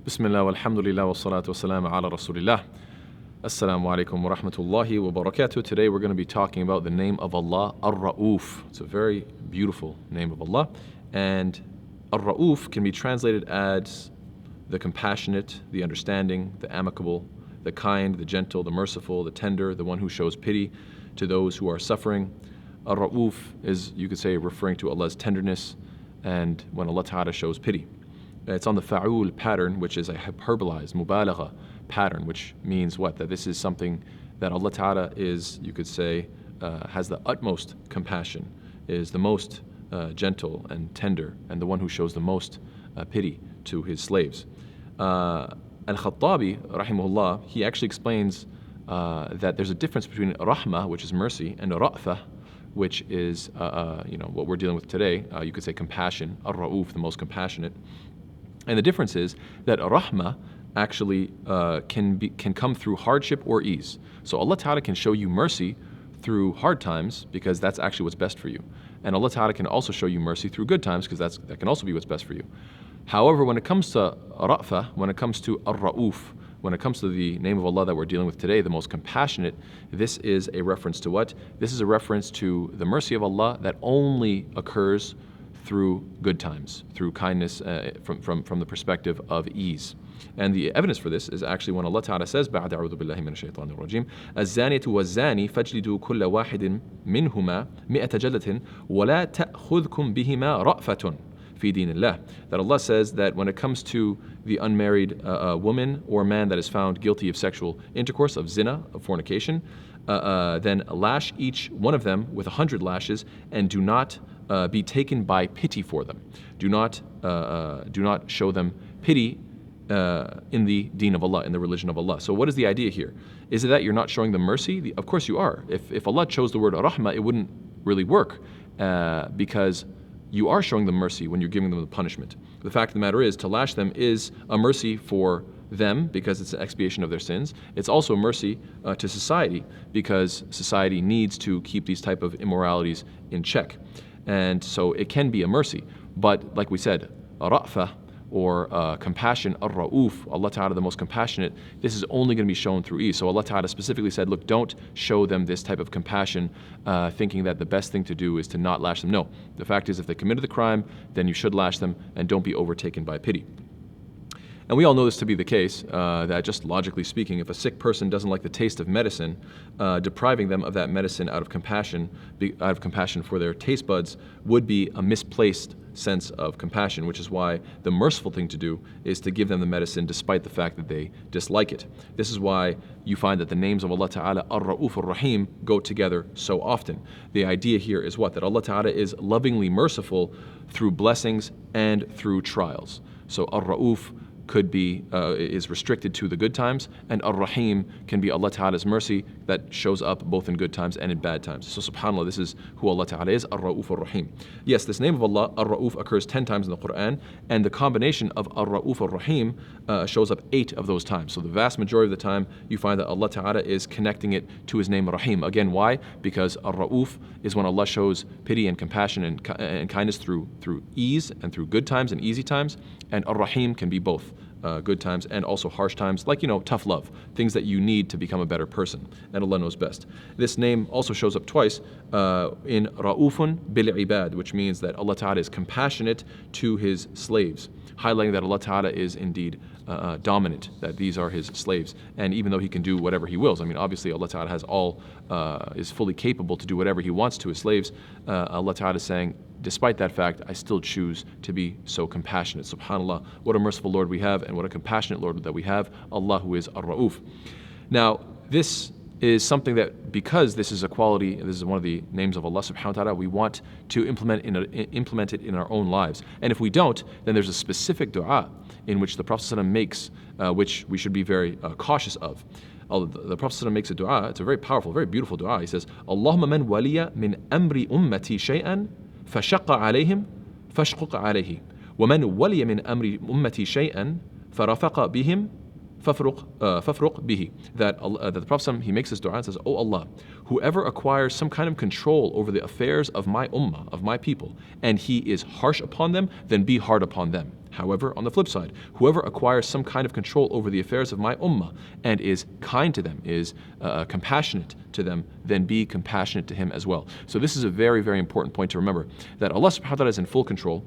Bismillah, walhamdulillah, wa salatu wa salam ala rasulillah. Assalamu alaikum wa rahmatullahi wa barakatuh. Today we're going to be talking about the name of Allah, Ar-Rauf. It's a very beautiful name of Allah. And Ar-Rauf can be translated as the compassionate, the understanding, the amicable, the kind, the gentle, the merciful, the tender, the one who shows pity to those who are suffering. Ar-Rauf is, you could say, referring to Allah's tenderness and when Allah Ta'ala shows pity. It's on the fa'ul pattern, which is a hyperbolized, mubalagha pattern, which means what? That this is something that Allah Ta'ala is, you could say, has the utmost compassion, is the most gentle and tender, and the one who shows the most pity to his slaves. Al-Khattabi, rahimahullah, he actually explains that there's a difference between rahmah, which is mercy, and ra'fah, which is what we're dealing with today. You could say compassion, Ar-Rauf, the most compassionate. And the difference is that rahmah actually can come through hardship or ease. So Allah Ta'ala can show you mercy through hard times because that's actually what's best for you. And Allah Ta'ala can also show you mercy through good times because that can also be what's best for you. However, when it comes to ra'fah, when it comes to Ar-Rauf, when it comes to the name of Allah that we're dealing with today, the most compassionate, this is a reference to what? This is a reference to the mercy of Allah that only occurs through good times, through kindness, from the perspective of ease. And the evidence for this is actually when Allah Ta'ala says, بَعْدَ أَعُوذُ بِاللَّهِ مِنَ الشَّيْطَانِ الرَّجِيمِ الزَّانِيَةُ وَالزَّانِي فَاجْلِدُوا كُلَّ وَاحِدٍ مِّنْهُمَا مِئَةَ جَلْدَةٍ وَلَا تَأْخُذْكُمْ بِهِمَا رَأْفَةٌ فِي دِينِ اللَّهِ. That Allah says that when it comes to the unmarried woman or man that is found guilty of sexual intercourse, of zina, of fornication, then lash each one of them with 100 lashes, and do not be taken by pity for them. Do not show them pity in the deen of Allah, in the religion of Allah. So what is the idea here? Is it that you're not showing them mercy? Of course you are. If Allah chose the word rahmah, it wouldn't really work because you are showing them mercy when you're giving them the punishment. The fact of the matter is, to lash them is a mercy for them because it's an expiation of their sins. It's also a mercy to society because society needs to keep these type of immoralities in check. And so it can be a mercy. But like we said, ra'fah or compassion, Ar-Rauf, Allah Ta'ala the most compassionate, this is only going to be shown through ease. So Allah Ta'ala specifically said, look, don't show them this type of compassion thinking that the best thing to do is to not lash them. No, the fact is if they committed the crime, then you should lash them and don't be overtaken by pity. And we all know this to be the case, that just logically speaking, if a sick person doesn't like the taste of medicine, depriving them of that medicine out of compassion for their taste buds would be a misplaced sense of compassion, which is why the merciful thing to do is to give them the medicine despite the fact that they dislike it. This is why you find that the names of Allah Ta'ala, Ar-Rauf Ar-Rahim, go together so often. The idea here is what? That Allah Ta'ala is lovingly merciful through blessings and through trials. So Ar-Rauf could be, is restricted to the good times, and Ar-Rahim can be Allah Ta'ala's mercy that shows up both in good times and in bad times. So subhanAllah, this is who Allah Ta'ala is, Ar-Rauf Ar-Rahim. Yes, this name of Allah, Ar-Rauf, occurs 10 times in the Quran, and the combination of Ar-Rauf Ar-Rahim shows up 8 of those times. So the vast majority of the time, you find that Allah Ta'ala is connecting it to His name Rahim. Again, why? Because Ar-Rauf is when Allah shows pity and compassion and kindness through ease and through good times and easy times, and Ar-Rahim can be both. Good times and also harsh times, like, tough love, things that you need to become a better person, and Allah knows best. This name also shows up twice in Ra'ufun bil ibad, which means that Allah Ta'ala is compassionate to His slaves, highlighting that Allah Ta'ala is indeed dominant, that these are His slaves, and even though He can do whatever He wills, obviously Allah Ta'ala has is fully capable to do whatever He wants to His slaves, Allah Ta'ala is saying, despite that fact, I still choose to be so compassionate. SubhanAllah, what a merciful Lord we have, and what a compassionate Lord that we have, Allah who is Ar-Rauf. Now, this is something that, because this is a quality, this is one of the names of Allah subhanahu wa ta'ala, we want to implement it in our own lives. And if we don't, then there's a specific dua in which the Prophet ﷺ makes, which we should be very cautious of. The Prophet ﷺ makes a dua, it's a very powerful, very beautiful dua. He says, Allahumma man waliya min amri ummati shay'an فشق عليهم فاشقق عليه ومن ولي من أمر أمتي شيئا فرفق بهم فَفْرُقْ بِهِ. That the Prophet, he makes this dua and says, "O Allah, whoever acquires some kind of control over the affairs of my ummah, of my people, and he is harsh upon them, then be hard upon them. However, on the flip side, whoever acquires some kind of control over the affairs of my ummah and is kind to them, is compassionate to them, then be compassionate to him as well." So this is a very, very important point to remember, that Allah subhanahu wa ta'ala is in full control,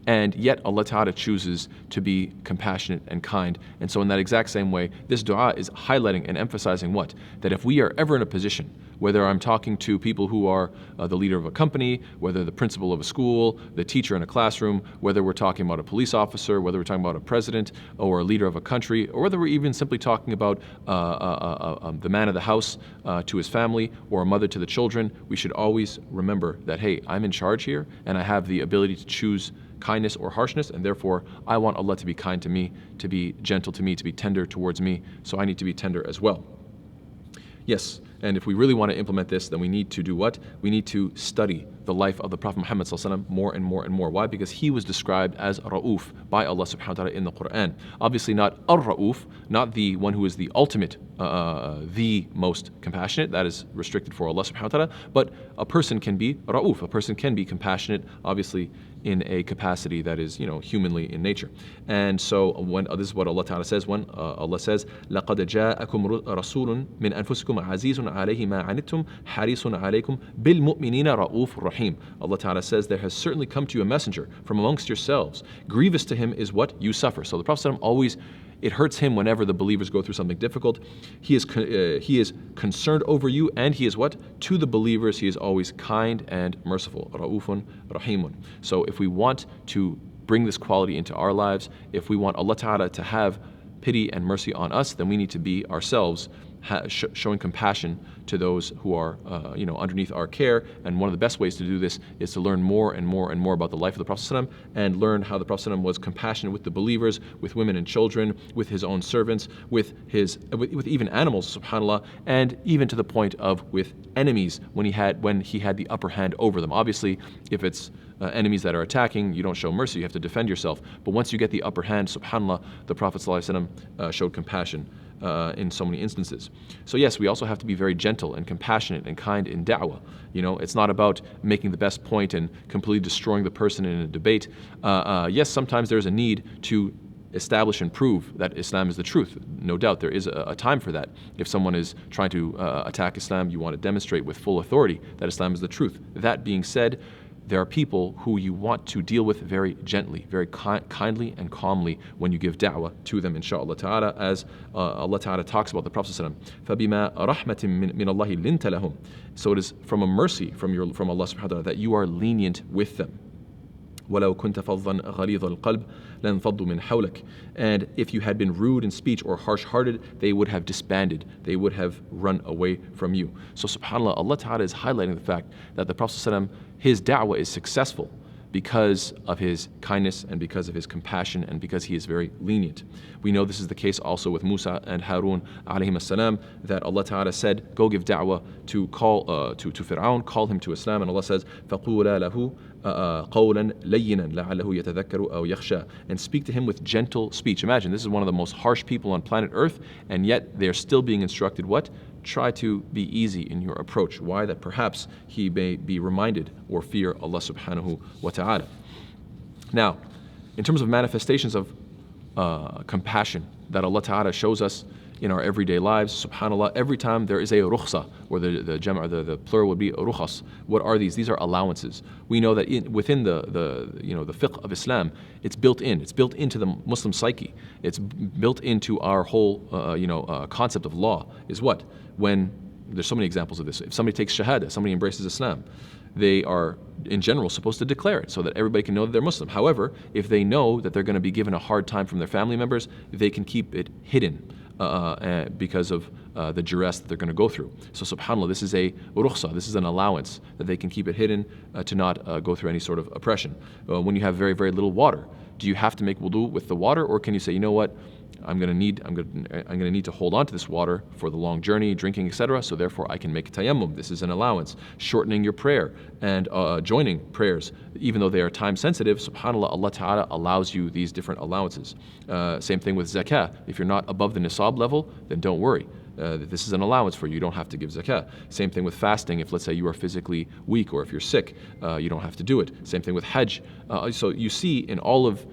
and yet Allah Ta'ala chooses to be compassionate and kind. And so in that exact same way, this dua is highlighting and emphasizing what? That if we are ever in a position, whether I'm talking to people who are the leader of a company, whether the principal of a school, the teacher in a classroom, whether we're talking about a police officer, whether we're talking about a president or a leader of a country, or whether we're even simply talking about the man of the house to his family, or a mother to the children, we should always remember that, hey, I'm in charge here and I have the ability to choose kindness or harshness, and therefore I want Allah to be kind to me, to be gentle to me, to be tender towards me, so I need to be tender as well. Yes, and if we really want to implement this, then we need to do what? We need to study the life of the Prophet Muhammad ﷺ more and more and more. Why? Because he was described as Ar-Rauf by Allah subhanahu wa ta'ala in the Quran. Obviously not Ar-Rauf, not the one who is the ultimate, the most compassionate. That is restricted for Allah subhanahu wa ta'ala. But a person can be Rauf, a person can be compassionate, obviously in a capacity that is, humanly in nature. And so when this is what Allah Ta'ala says, when Allah says, لَقَدْ جَاءَكُمْ رَسُولٌ مِّنْ أَنفُسِكُمْ عَزِيزٌ عَلَيْهِ مَا عَنِتُّمْ حَرِيصٌ عَلَيْكُمْ بِالْمُؤْمِنِينَ رَؤُوفٌ رَحِيمٌ. Allah Ta'ala says, there has certainly come to you a messenger from amongst yourselves. Grievous to him is what you suffer. So the Prophet always, it hurts him whenever the believers go through something difficult. He is concerned over you, and he is what? To the believers, he is always kind and merciful. Ra'ufun Rahimun. So if we want to bring this quality into our lives, if we want Allah Ta'ala to have pity and mercy on us, then we need to be ourselves showing compassion to those who are underneath our care. And one of the best ways to do this is to learn more and more and more about the life of the Prophet ﷺ, and learn how the Prophet ﷺ was compassionate with the believers, with women and children, with his own servants, with even animals, subhanAllah, and even to the point of with enemies when he had the upper hand over them. Obviously, if it's enemies that are attacking, you don't show mercy, you have to defend yourself. But once you get the upper hand, subhanAllah, the Prophet ﷺ showed compassion in so many instances. So yes, we also have to be very gentle and compassionate and kind in da'wah. It's not about making the best point and completely destroying the person in a debate. Yes, sometimes there's a need to establish and prove that Islam is the truth. No doubt there is a time for that. If someone is trying to attack Islam, you want to demonstrate with full authority that Islam is the truth. That being said, there are people who you want to deal with very gently, very kindly and calmly when you give da'wah to them, inshaAllah ta'ala, as Allah ta'ala talks about the Prophet فَبِمَا رَحْمَةٍ مِّنَ اللَّهِ لِنْتَ لَهُمْ. So it is from a mercy from Allah subhanahu wa ta'ala that you are lenient with them. وَلَوْ كُنْتَ فَظًّا غَلِيظَ الْقَلْبِ لَانْفَضُّوا مِنْ حَوْلِكَ. And if you had been rude in speech or harsh-hearted, they would have disbanded. They would have run away from you. So subhanAllah, Allah Ta'ala is highlighting the fact that the Prophet ﷺ, his da'wah is successful because of his kindness and because of his compassion and because he is very lenient. We know this is the case also with Musa and Harun alayhim as-salam, that Allah Ta'ala said, go give da'wah to Fir'aun, call him to Islam, and Allah says, فَقُولَا لَهُ قَوْلًا لَيِّنًا لَعَلَّهُ يَتَذَكَّرُ أَوْ يَخْشَى. And speak to him with gentle speech. Imagine, this is one of the most harsh people on planet Earth, and yet they're still being instructed what? Try to be easy in your approach. Why? That perhaps he may be reminded or fear Allah subhanahu wa ta'ala. Now, in terms of manifestations of compassion that Allah ta'ala shows us in our everyday lives, subhanAllah, every time there is a rukhsa, or the plural would be rukhas. What are these? These are allowances. We know that within the fiqh of Islam, it's built in. It's built into the Muslim psyche. It's built into our whole concept of law. Is what? When there's so many examples of this. If somebody takes shahada, somebody embraces Islam, they are in general supposed to declare it so that everybody can know that they're Muslim. However, if they know that they're going to be given a hard time from their family members, they can keep it hidden because of the duress that they're going to go through. So subhanAllah, this is a rukhsa, this is an allowance that they can keep it hidden to not go through any sort of oppression. When you have very, very little water, Do you have to make wudu with the water, or can you say, you know what, I'm going to need to hold on to this water for the long journey, drinking, etc. So therefore, I can make tayammum. This is an allowance. Shortening your prayer and joining prayers, even though they are time sensitive. Subhanallah, Allah Taala allows you these different allowances. Same thing with zakah. If you're not above the nisab level, then don't worry. This is an allowance for you. You don't have to give zakah. Same thing with fasting. If let's say you are physically weak or if you're sick, you don't have to do it. Same thing with hajj. So you see in all of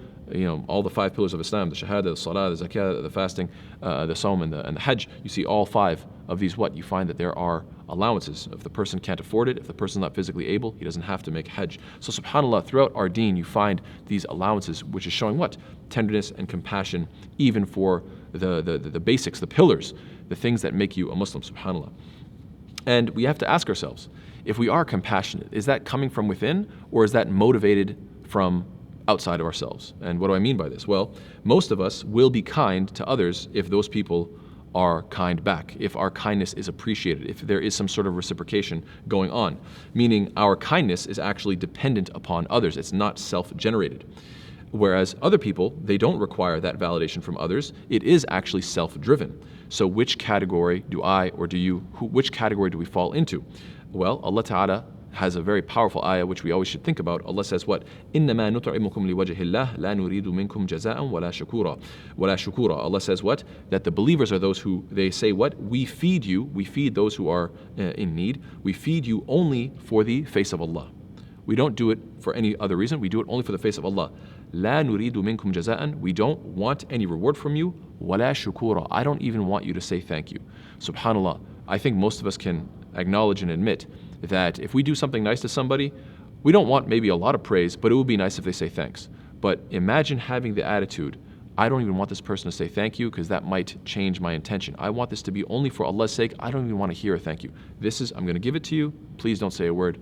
all the 5 pillars of Islam, the shahada, the salah, the zakah, the fasting, the sawm, and the hajj, you see all 5 of these you find that there are allowances. If the person can't afford it, if the person's not physically able, he doesn't have to make hajj. So subhanAllah, throughout our deen, you find these allowances, which is showing what? Tenderness and compassion, even for the basics, the pillars, the things that make you a Muslim, subhanAllah. And we have to ask ourselves, if we are compassionate, is that coming from within, or is that motivated from outside of ourselves? And what do I mean by this? Well, most of us will be kind to others if those people are kind back, if our kindness is appreciated, if there is some sort of reciprocation going on, meaning our kindness is actually dependent upon others. It's not self-generated. Whereas other people, they don't require that validation from others. It is actually self-driven. So which category do I or do you, which category do we fall into? Well, Allah Ta'ala has a very powerful ayah which we always should think about. Allah says what? إِنَّمَا نُطْعِمُكُمْ لِوَجْهِ اللَّهِ لَا نُرِيدُ مِنْكُمْ جَزَاءً وَلَا شُكُورًا. Allah says what? That the believers are those who, they say what? We feed you, we feed those who are in need. We feed you only for the face of Allah. We don't do it for any other reason. We do it only for the face of Allah. لَا نُرِيدُ مِنْكُمْ جَزَاءً. We don't want any reward from you. وَلَا شُكُورًا. I don't even want you to say thank you. SubhanAllah, I think most of us can acknowledge and admit that if we do something nice to somebody, we don't want maybe a lot of praise, but it would be nice if they say thanks. But imagine having the attitude, I don't even want this person to say thank you because that might change my intention. I want this to be only for Allah's sake. I don't even want to hear a thank you. I'm going to give it to you. Please don't say a word.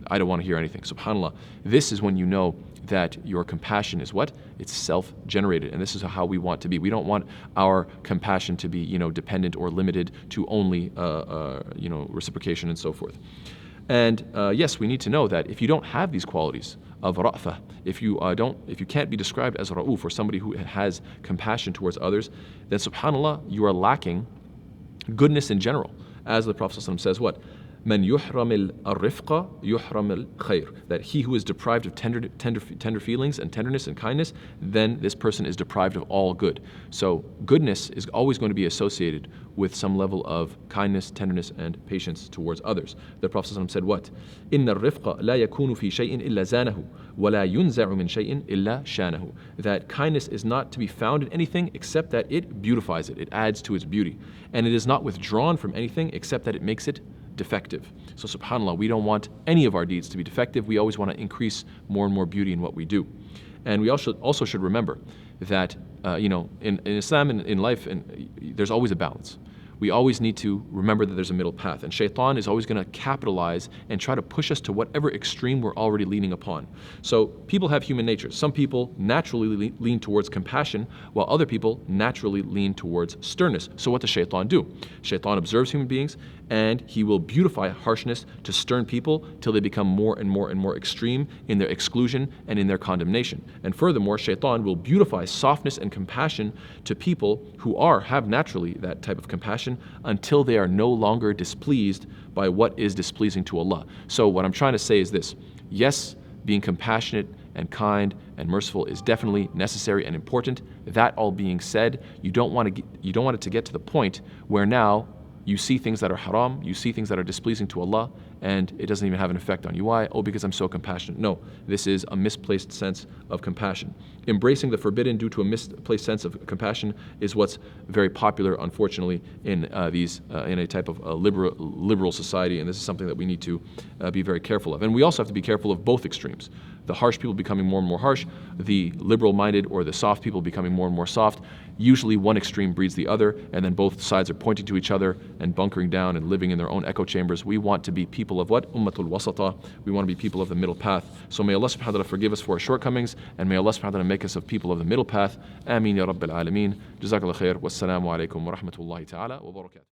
I don't want to hear anything. SubhanAllah. This is when you know that your compassion is what? It's self-generated, and this is how we want to be. We don't want our compassion to be, dependent or limited to only, reciprocation and so forth. And yes, we need to know that if you don't have these qualities of ra'fa, if you can't be described as Ar-Rauf, or somebody who has compassion towards others, then subhanAllah, you are lacking goodness in general. As the Prophet ﷺ says, what? من يحرم الرفق يحرم الخير. That he who is deprived of tender feelings and tenderness and kindness, then this person is deprived of all good. So goodness is always going to be associated with some level of kindness, tenderness, and patience towards others. The Prophet ﷺ said what? إن الرفق لا يكون في شيء إلا زانه ولا ينزع من شيء إلا شانه. That kindness is not to be found in anything except that it beautifies it. It adds to its beauty. And it is not withdrawn from anything except that it makes it defective. So subhanAllah, we don't want any of our deeds to be defective. We always want to increase more and more beauty in what we do. And we also should remember that in Islam and in life, there's always a balance. We always need to remember that there's a middle path, and shaitan is always going to capitalize and try to push us to whatever extreme we're already leaning upon. So people have human nature. Some people naturally lean towards compassion, while other people naturally lean towards sternness. So what does shaitan do? Shaitan observes human beings, and he will beautify harshness to stern people till they become more and more and more extreme in their exclusion and in their condemnation. And furthermore, shaitan will beautify softness and compassion to people who have naturally that type of compassion, until they are no longer displeased by what is displeasing to Allah. So what I'm trying to say is this: yes, being compassionate and kind and merciful is definitely necessary and important. That all being said, you don't want it to get to the point where now you see things that are haram, you see things that are displeasing to Allah, and it doesn't even have an effect on you. Why? Oh, because I'm so compassionate. No, this is a misplaced sense of compassion. Embracing the forbidden due to a misplaced sense of compassion is what's very popular, unfortunately, in a type of liberal society, and this is something that we need to be very careful of. And we also have to be careful of both extremes. The harsh people becoming more and more harsh, the liberal-minded or the soft people becoming more and more soft. Usually one extreme breeds the other, and then both sides are pointing to each other and bunkering down and living in their own echo chambers. We want to be people of what? Ummatul wasata. We want to be people of the middle path. So may Allah subhanahu wa ta'ala forgive us for our shortcomings, and may Allah subhanahu wa ta'ala make us of people of the middle path. Ameen ya Rabbil Alameen. Jazakallah khair. Wassalamu alaikum wa rahmatullahi ta'ala wa barakatuh.